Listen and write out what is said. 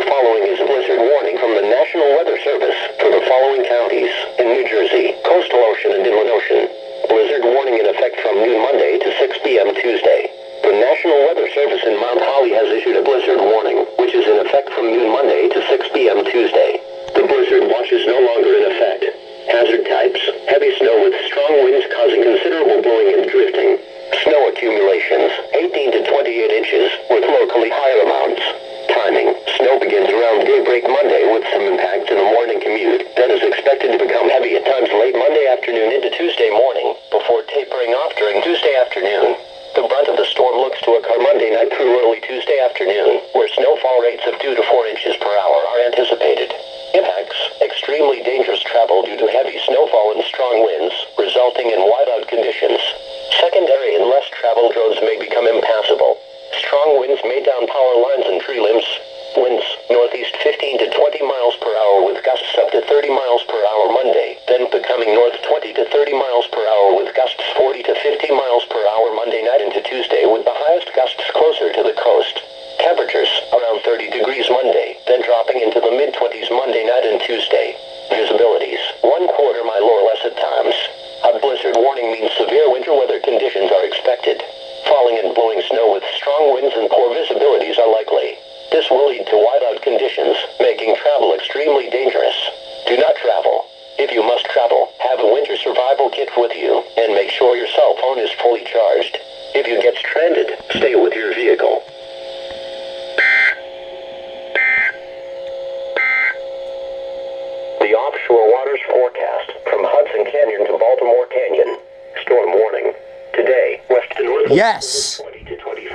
The following is a blizzard warning from the National Weather Service for the following counties in New Jersey, Coastal Ocean and Inland Ocean. Blizzard warning in effect from noon Monday to 6 p.m. Tuesday. The National Weather Service in Mount Holly has issued a blizzard warning, which is in effect from noon Monday to 6 p.m. Tuesday. The blizzard watch is no longer in effect. Hazard types: heavy snow with strong winds causing considerable blowing and drifting. Snow accumulations: 18 to 28 inches, with locally higher amounts. Timing: snow begins around daybreak Monday with some impact in the morning commute, then is expected to become heavy at times late Monday afternoon into Tuesday morning, before tapering off during Tuesday afternoon. The brunt of the storm looks to occur Monday night through early Tuesday afternoon, where snowfall rates of 2 to 4 inches per hour are anticipated. Impacts: extremely dangerous travel due to heavy snowfall and strong winds, resulting in whiteout conditions. Secondary and less traveled roads may become impassable. Strong winds may down power lines and tree limbs. Winds northeast 15 to 20 miles per hour with gusts up to 30 miles per hour Monday, then becoming north 20 to 30 miles per hour with gusts 40 to 50 miles per hour Monday night into Tuesday, with the highest gusts closer to the coast. Temperatures around 30 degrees Monday, then dropping into the mid-20s Monday night and Tuesday. Visibilities 1/4 mile or less at times. A blizzard warning means severe winter weather conditions are expected. Falling and blowing snow with strong winds and poor visibilities are likely. This will lead to whiteout conditions, making travel extremely dangerous. Do not travel. If you must travel, have a winter survival kit with you, and make sure your cell phone is fully charged. If you get stranded, stay with your vehicle. The offshore waters forecast from Hudson Canyon to Baltimore Canyon. Storm warning. Today, west to north. Yes.